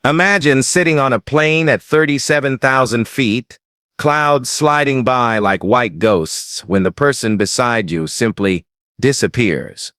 Imagine sitting on a plane at 37,000 feet, clouds sliding by like white ghosts when the person beside you simply disappears.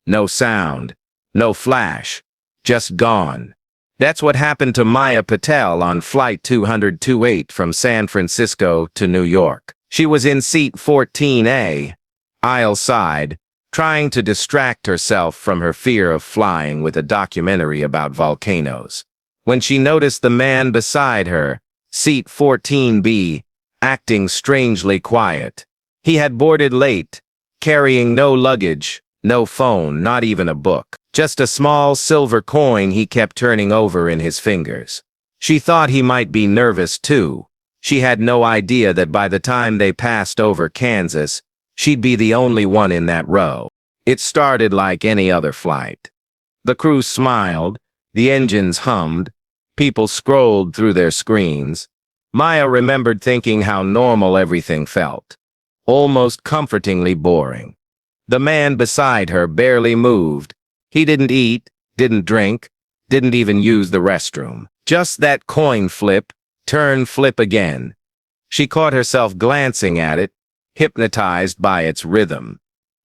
No sound, no flash, just gone. That's what happened to Maya Patel on Flight 228 from San Francisco to New York. She was in seat 14A, aisle side, trying to distract herself from her fear of flying with a documentary about volcanoes. When she noticed the man beside her, seat 14B, acting strangely quiet. He had boarded late, carrying no luggage, no phone, not even a book. Just a small silver coin he kept turning over in his fingers. She thought he might be nervous too. She had no idea that by the time they passed over Kansas, she'd be the only one in that row. It started like any other flight. The crew smiled, the engines hummed, people scrolled through their screens. Maya remembered thinking how normal everything felt. Almost comfortingly boring. The man beside her barely moved. He didn't eat, didn't drink, didn't even use the restroom. Just that coin flip, turn, flip again. She caught herself glancing at it, hypnotized by its rhythm.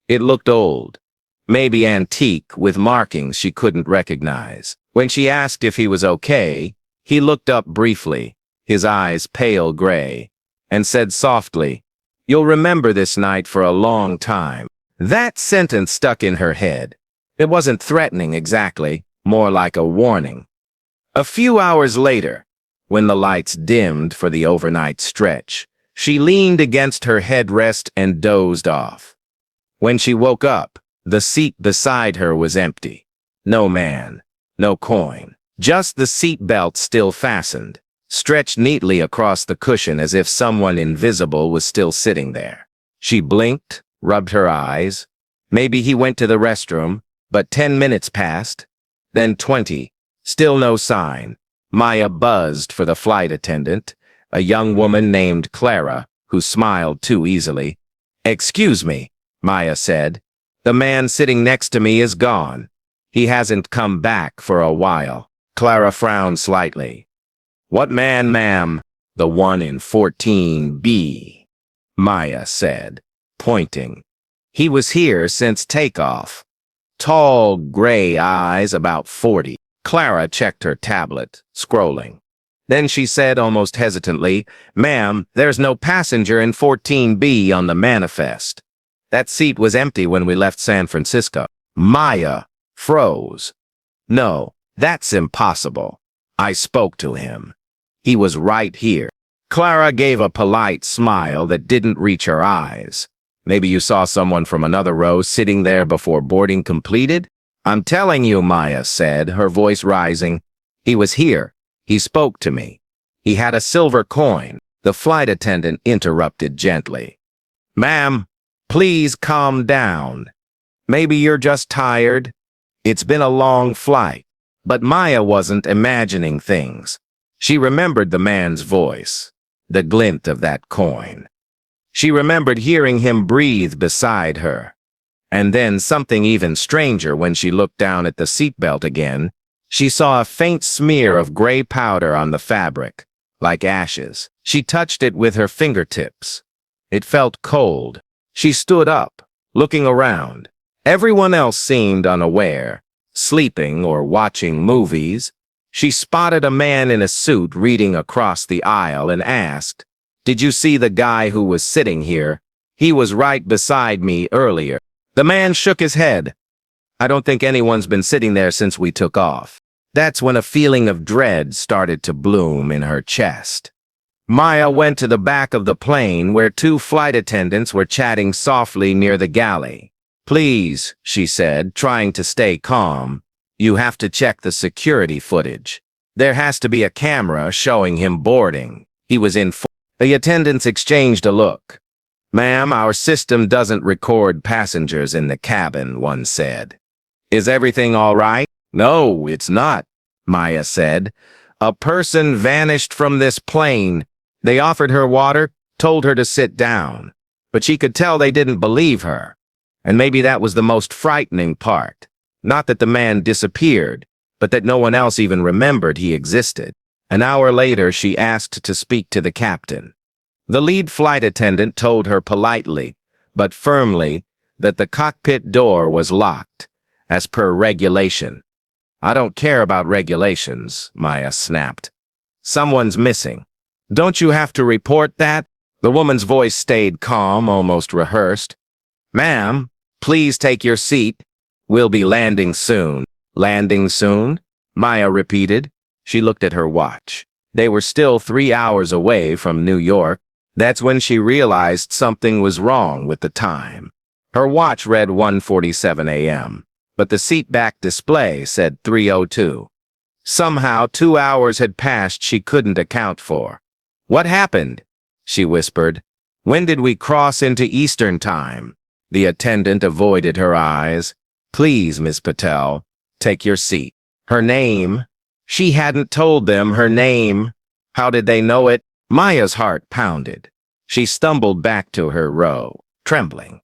It looked old, maybe antique, with markings she couldn't recognize. When she asked if he was okay, he looked up briefly, his eyes pale gray, and said softly, "You'll remember this night for a long time." That sentence stuck in her head. It wasn't threatening exactly, more like a warning. A few hours later, when the lights dimmed for the overnight stretch, she leaned against her headrest and dozed off. When she woke up, the seat beside her was empty. No man, no coin, just the seat belt still fastened, stretched neatly across the cushion as if someone invisible was still sitting there. She blinked, rubbed her eyes. Maybe he went to the restroom, but 10 minutes passed, then 20, still no sign. Maya buzzed for the flight attendant, a young woman named Clara, who smiled too easily. "Excuse me," Maya said. "The man sitting next to me is gone. He hasn't come back for a while." Clara frowned slightly. "What man, ma'am?" "The one in 14B, Maya said, pointing. "He was here since takeoff. Tall, gray eyes, about 40. Clara checked her tablet, scrolling. Then she said almost hesitantly, "Ma'am, there's no passenger in 14B on the manifest. That seat was empty when we left San Francisco." Maya froze. "No, that's impossible. I spoke to him. He was right here." Clara gave a polite smile that didn't reach her eyes. "Maybe you saw someone from another row sitting there before boarding completed?" "I'm telling you," Maya said, her voice rising. "He was here. He spoke to me. He had a silver coin." The flight attendant interrupted gently. "Ma'am, please calm down. Maybe you're just tired. It's been a long flight." But Maya wasn't imagining things. She remembered the man's voice, the glint of that coin. She remembered hearing him breathe beside her. And then something even stranger when she looked down at the seatbelt again. She saw a faint smear of gray powder on the fabric, like ashes. She touched it with her fingertips. It felt cold. She stood up, looking around. Everyone else seemed unaware, sleeping or watching movies. She spotted a man in a suit reading across the aisle and asked, "Did you see the guy who was sitting here? He was right beside me earlier." The man shook his head. "I don't think anyone's been sitting there since we took off." That's when a feeling of dread started to bloom in her chest. Maya went to the back of the plane where two flight attendants were chatting softly near the galley. "Please," she said, trying to stay calm, "you have to check the security footage. There has to be a camera showing him boarding. He was in." The attendants exchanged a look. "Ma'am, our system doesn't record passengers in the cabin," one said. "Is everything all right?" "No, it's not," Maya said. "A person vanished from this plane. They offered her water, told her to sit down. But she could tell they didn't believe her. And maybe that was the most frightening part. Not that the man disappeared, but that no one else even remembered he existed. An hour later, she asked to speak to the captain. The lead flight attendant told her politely, but firmly, that the cockpit door was locked, as per regulation. "I don't care about regulations," Maya snapped. "Someone's missing. Don't you have to report that?" The woman's voice stayed calm, almost rehearsed. "Ma'am, please take your seat. We'll be landing soon." "Landing soon?" Maya repeated. She looked at her watch. They were still 3 hours away from New York. That's when she realized something was wrong with the time. Her watch read 1:47 a.m., but the seatback display said 3:02. Somehow 2 hours had passed she couldn't account for. "What happened?" she whispered. "When did we cross into Eastern Time?" The attendant avoided her eyes. "Please, Miss Patel, take your seat." Her name? She hadn't told them her name. How did they know it? Maya's heart pounded. She stumbled back to her row, trembling.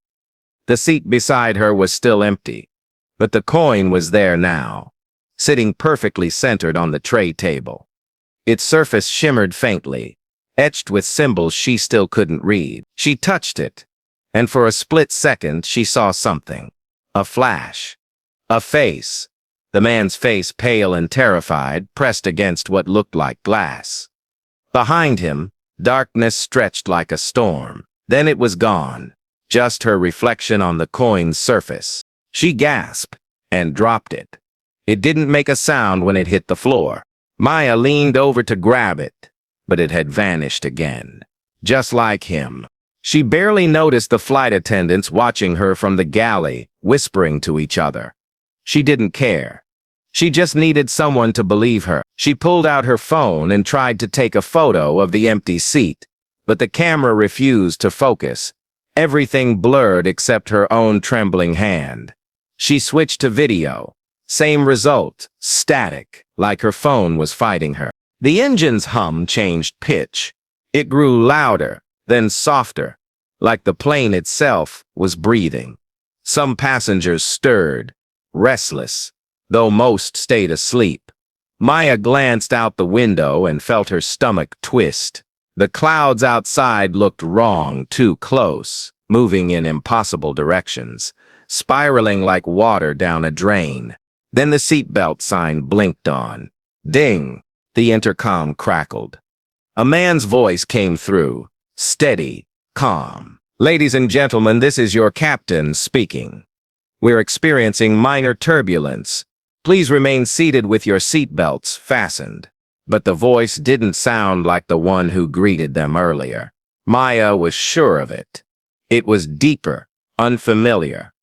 The seat beside her was still empty, but the coin was there now, sitting perfectly centered on the tray table. Its surface shimmered faintly, etched with symbols she still couldn't read. She touched it, and for a split second she saw something. A flash. A face. The man's face, pale and terrified, pressed against what looked like glass. Behind him, darkness stretched like a storm. Then it was gone, just her reflection on the coin's surface. She gasped and dropped it. It didn't make a sound when it hit the floor. Maya leaned over to grab it, but it had vanished again. Just like him. She barely noticed the flight attendants watching her from the galley, whispering to each other. She didn't care. She just needed someone to believe her. She pulled out her phone and tried to take a photo of the empty seat, but the camera refused to focus. Everything blurred except her own trembling hand. She switched to video. Same result, static, like her phone was fighting her. The engine's hum changed pitch. It grew louder, then softer, like the plane itself was breathing. Some passengers stirred, restless, though most stayed asleep. Maya glanced out the window and felt her stomach twist. The clouds outside looked wrong, too close, moving in impossible directions, spiraling like water down a drain. Then the seatbelt sign blinked on. Ding! The intercom crackled. A man's voice came through, steady, calm. "Ladies and gentlemen, this is your captain speaking. We're experiencing minor turbulence. Please remain seated with your seatbelts fastened." But the voice didn't sound like the one who greeted them earlier. Maya was sure of it. It was deeper, unfamiliar.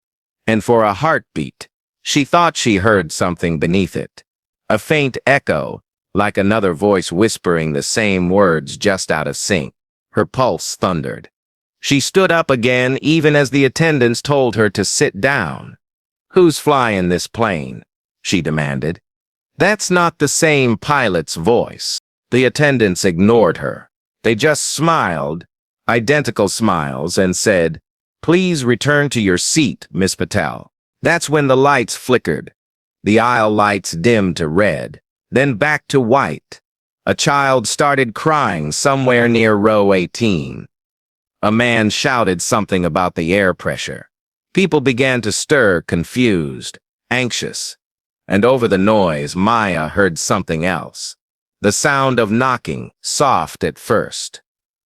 And for a heartbeat, she thought she heard something beneath it. A faint echo, like another voice whispering the same words just out of sync. Her pulse thundered. She stood up again even as the attendants told her to sit down. "Who's flying this plane?" she demanded. "That's not the same pilot's voice." The attendants ignored her. They just smiled, identical smiles, and said, "Please return to your seat, Miss Patel." That's when the lights flickered. The aisle lights dimmed to red, then back to white. A child started crying somewhere near row 18. A man shouted something about the air pressure. People began to stir, confused, anxious. And over the noise, Maya heard something else. The sound of knocking, soft at first,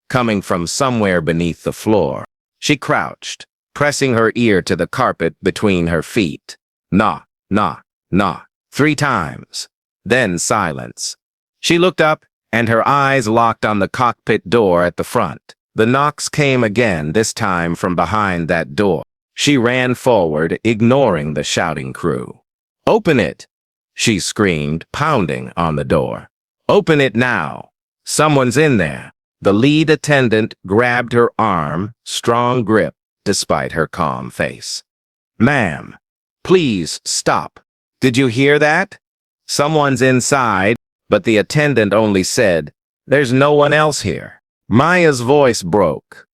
coming from somewhere beneath the floor. She crouched, pressing her ear to the carpet between her feet. Knock, knock, knock, 3 times. Then silence. She looked up, and her eyes locked on the cockpit door at the front. The knocks came again, this time from behind that door. She ran forward, ignoring the shouting crew. "Open it!" she screamed, pounding on the door. "Open it now! Someone's in there!" The lead attendant grabbed her arm, strong grip, despite her calm face. "Ma'am, please stop. Did you hear that? Someone's inside," but the attendant only said, "There's no one else here." Maya's voice broke.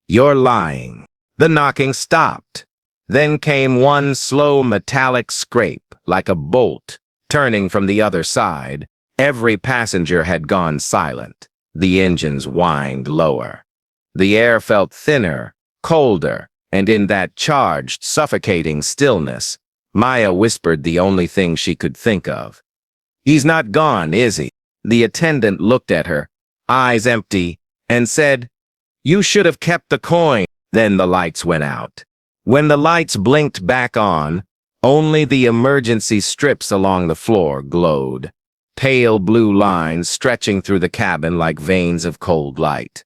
"You're lying." The knocking stopped. Then came one slow metallic scrape, like a bolt, Turning from the other side, every passenger had gone silent. The engines whined lower. The air felt thinner, colder, and in that charged, suffocating stillness, Maya whispered the only thing she could think of. "He's not gone, is he?" The attendant looked at her, eyes empty, and said, "You should have kept the coin." Then the lights went out. When the lights blinked back on, only the emergency strips along the floor glowed, pale blue lines stretching through the cabin like veins of cold light.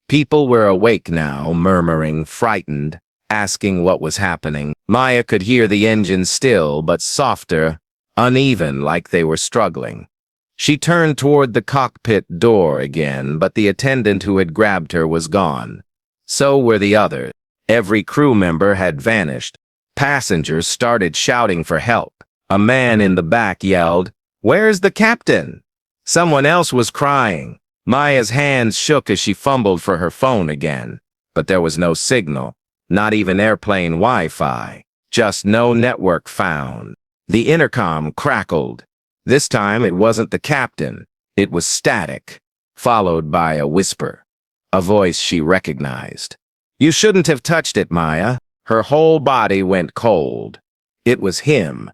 People were awake now, murmuring, frightened, asking what was happening. Maya could hear the engines still, but softer, uneven, like they were struggling. She turned toward the cockpit door again, but the attendant who had grabbed her was gone. So were the others. Every crew member had vanished. Passengers started shouting for help. A man in the back yelled, "Where's the captain?" Someone else was crying. Maya's hands shook as she fumbled for her phone again, but there was no signal, not even airplane Wi-Fi, just no network found. The intercom crackled. This time it wasn't the captain, it was static, followed by a whisper, a voice she recognized. "You shouldn't have touched it, Maya." Her whole body went cold. It was him,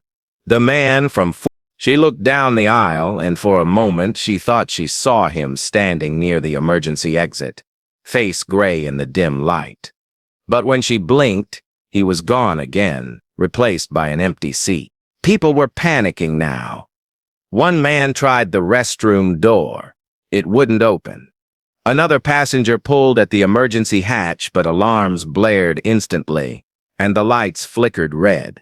the man from... She looked down the aisle, and for a moment she thought she saw him standing near the emergency exit, face gray in the dim light. But when she blinked, he was gone again, replaced by an empty seat. People were panicking now. One man tried the restroom door. It wouldn't open. Another passenger pulled at the emergency hatch, but alarms blared instantly, and the lights flickered red.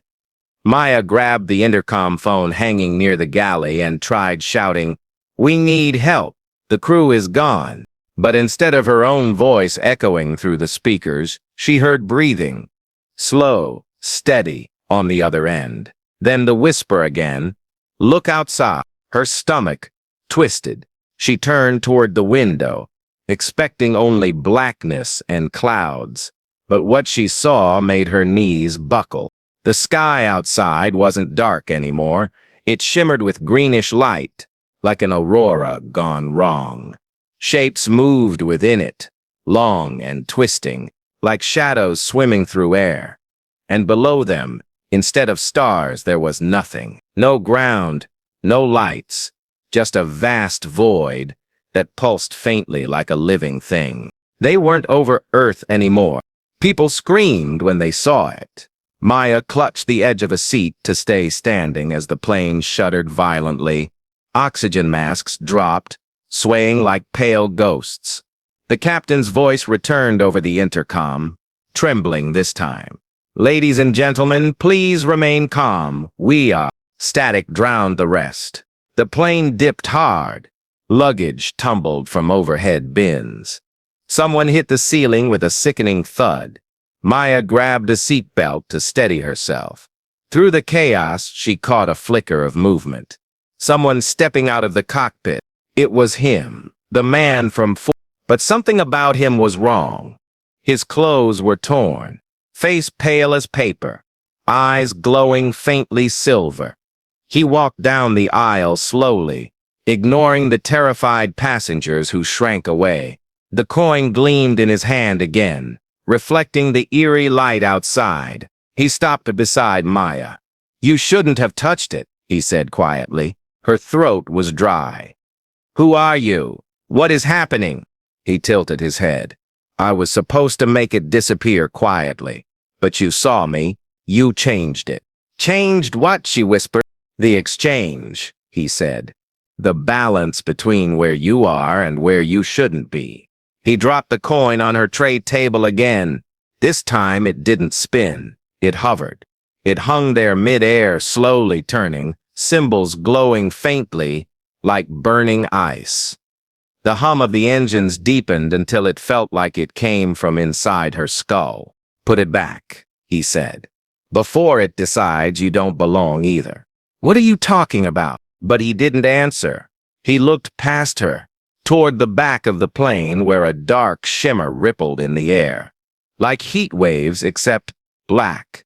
Maya grabbed the intercom phone hanging near the galley and tried shouting, "We need help. The crew is gone." But instead of her own voice echoing through the speakers, she heard breathing, slow, steady, on the other end. Then the whisper again, "Look outside." Her stomach twisted. She turned toward the window, expecting only blackness and clouds. But what she saw made her knees buckle. The sky outside wasn't dark anymore. It shimmered with greenish light, like an aurora gone wrong. Shapes moved within it, long and twisting, like shadows swimming through air. And below them, instead of stars, there was nothing. No ground, no lights, just a vast void that pulsed faintly like a living thing. They weren't over Earth anymore. People screamed when they saw it. Maya clutched the edge of a seat to stay standing as the plane shuddered violently. Oxygen masks dropped, swaying like pale ghosts. The captain's voice returned over the intercom, trembling this time. "Ladies and gentlemen, please remain calm. We are..." Static drowned the rest. The plane dipped hard. Luggage tumbled from overhead bins. Someone hit the ceiling with a sickening thud. Maya grabbed a seatbelt to steady herself. Through the chaos, she caught a flicker of movement. Someone stepping out of the cockpit. It was him, the man from... But something about him was wrong. His clothes were torn, face pale as paper, eyes glowing faintly silver. He walked down the aisle slowly, ignoring the terrified passengers who shrank away. The coin gleamed in his hand again, reflecting the eerie light outside. He stopped beside Maya. "You shouldn't have touched it," he said quietly. Her throat was dry. "Who are you? What is happening?" He tilted his head. "I was supposed to make it disappear quietly, but you saw me. You changed it." "Changed what?" she whispered. "The exchange," he said. "The balance between where you are and where you shouldn't be." He dropped the coin on her tray table again. This time it didn't spin. It hovered. It hung there mid-air, slowly turning, symbols glowing faintly, like burning ice. The hum of the engines deepened until it felt like it came from inside her skull. "Put it back," he said. "Before it decides you don't belong either." "What are you talking about?" But he didn't answer. He looked past her, toward the back of the plane where a dark shimmer rippled in the air, like heat waves except black.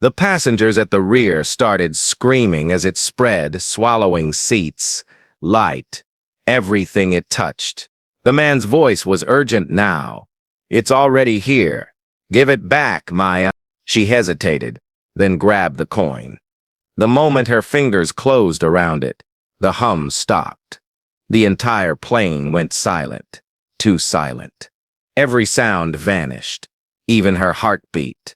The passengers at the rear started screaming as it spread, swallowing seats, light, everything it touched. The man's voice was urgent now. "It's already here. Give it back, Maya." She hesitated, then grabbed the coin. The moment her fingers closed around it, the hum stopped. The entire plane went silent, too silent. Every sound vanished, even her heartbeat.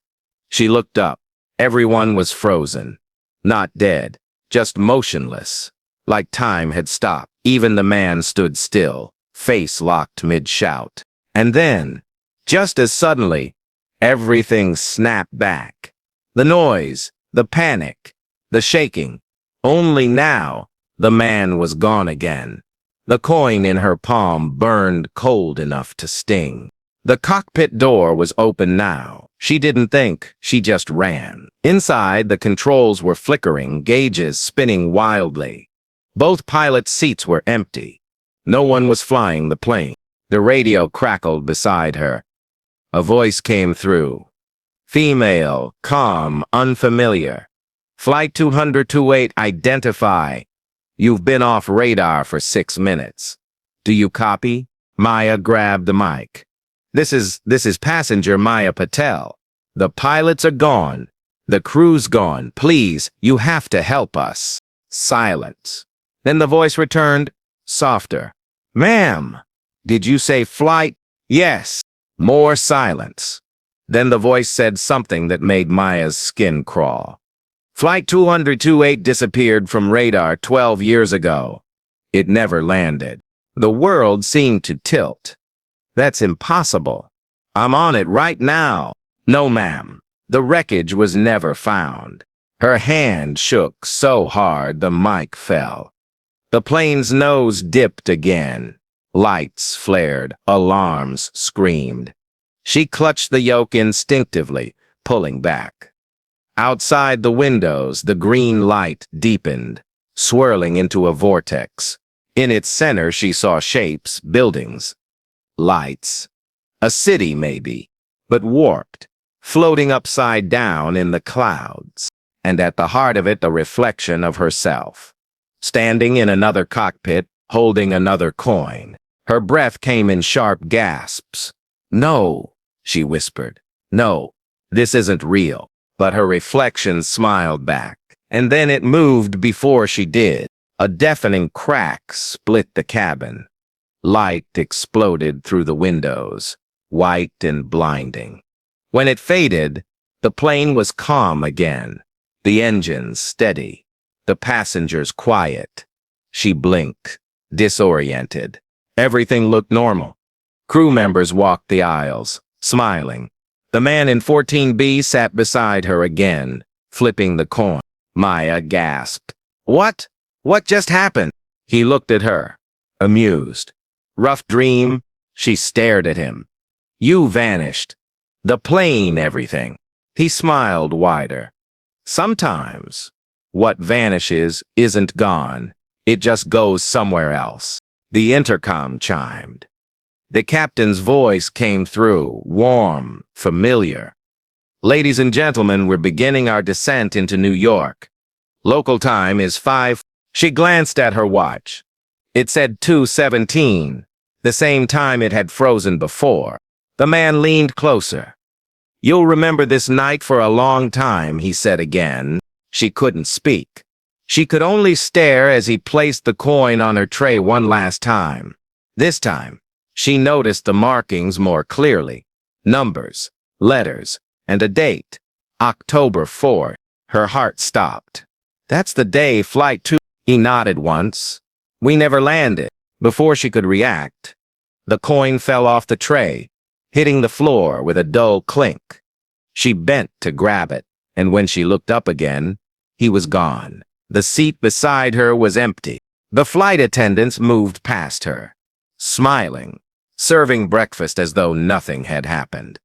She looked up. Everyone was frozen. Not dead, just motionless, like time had stopped. Even the man stood still, face locked mid-shout. And then, just as suddenly, everything snapped back. The noise, the panic, the shaking. Only now, the man was gone again. The coin in her palm burned cold enough to sting. The cockpit door was open now. She didn't think, she just ran. Inside, the controls were flickering, gauges spinning wildly. Both pilots' seats were empty. No one was flying the plane. The radio crackled beside her. A voice came through. Female, calm, unfamiliar. Flight 228, identify. You've been off radar for 6 minutes. Do you copy? Maya grabbed the mic. This is passenger Maya Patel. The pilots are gone. The crew's gone. Please, you have to help us. Silence. Then the voice returned, softer. Ma'am, did you say flight? Yes. More silence. Then the voice said something that made Maya's skin crawl. Flight 228 disappeared from radar 12 years ago. It never landed. The world seemed to tilt. That's impossible. I'm on it right now. No, ma'am. The wreckage was never found. Her hand shook so hard the mic fell. The plane's nose dipped again. Lights flared. Alarms screamed. She clutched the yoke instinctively, pulling back. Outside the windows, the green light deepened, swirling into a vortex. In its center, she saw shapes, buildings, lights. A city, maybe, but warped, floating upside down in the clouds. And at the heart of it, the reflection of herself. Standing in another cockpit, holding another coin. Her breath came in sharp gasps. No, she whispered. No, this isn't real. But her reflection smiled back. And then it moved before she did. A deafening crack split the cabin. Light exploded through the windows, white and blinding. When it faded, the plane was calm again. The engines steady. The passengers quiet. She blinked, disoriented. Everything looked normal. Crew members walked the aisles, smiling. The man in 14B sat beside her again, flipping the coin. Maya gasped. What? What just happened? He looked at her, amused. Rough dream? She stared at him. You vanished. The plane, everything. He smiled wider. Sometimes, what vanishes isn't gone. It just goes somewhere else. The intercom chimed. The captain's voice came through, warm, familiar. Ladies and gentlemen, we're beginning our descent into New York. Local time is 5. She glanced at her watch. It said 2:17, the same time it had frozen before. The man leaned closer. You'll remember this night for a long time, he said again. She couldn't speak. She could only stare as he placed the coin on her tray one last time. This time, she noticed the markings more clearly. Numbers, letters, and a date. October 4. Her heart stopped. That's the day Flight 2. He nodded once. We never landed. Before she could react, the coin fell off the tray, hitting the floor with a dull clink. She bent to grab it, and when she looked up again, he was gone. The seat beside her was empty. The flight attendants moved past her, smiling, serving breakfast as though nothing had happened.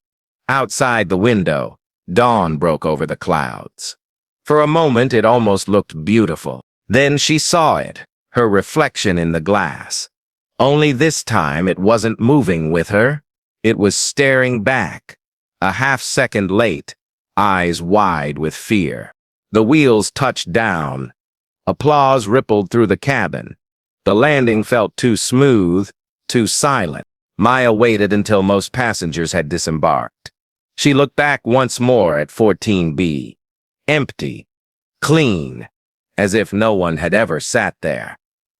Outside the window, dawn broke over the clouds. For a moment, it almost looked beautiful. Then she saw it, her reflection in the glass. Only this time it wasn't moving with her. It was staring back, a half second late, eyes wide with fear. The wheels touched down. Applause rippled through the cabin. The landing felt too smooth, too silent. Maya waited until most passengers had disembarked. She looked back once more at 14B. Empty, clean, as if no one had ever sat there.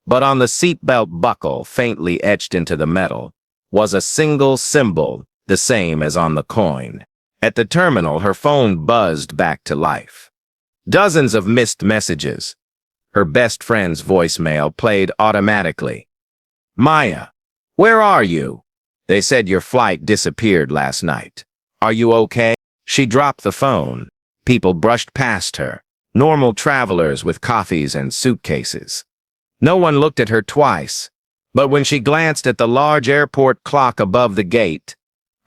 But on the seatbelt buckle, faintly etched into the metal, was a single symbol, the same as on the coin. At the terminal, her phone buzzed back to life. Dozens of missed messages. Her best friend's voicemail played automatically. "Maya, where are you? They said your flight disappeared last night. Are you okay?" She dropped the phone. People brushed past her. Normal travelers with coffees and suitcases. No one looked at her twice, but when she glanced at the large airport clock above the gate,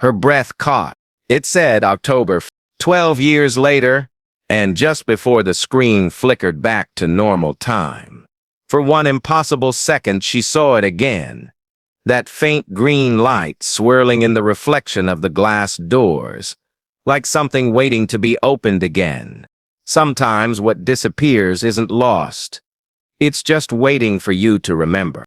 her breath caught. It said October 12 years later, and just before the screen flickered back to normal time. For one impossible second, she saw it again. That faint green light swirling in the reflection of the glass doors, like something waiting to be opened again. Sometimes what disappears isn't lost. It's just waiting for you to remember.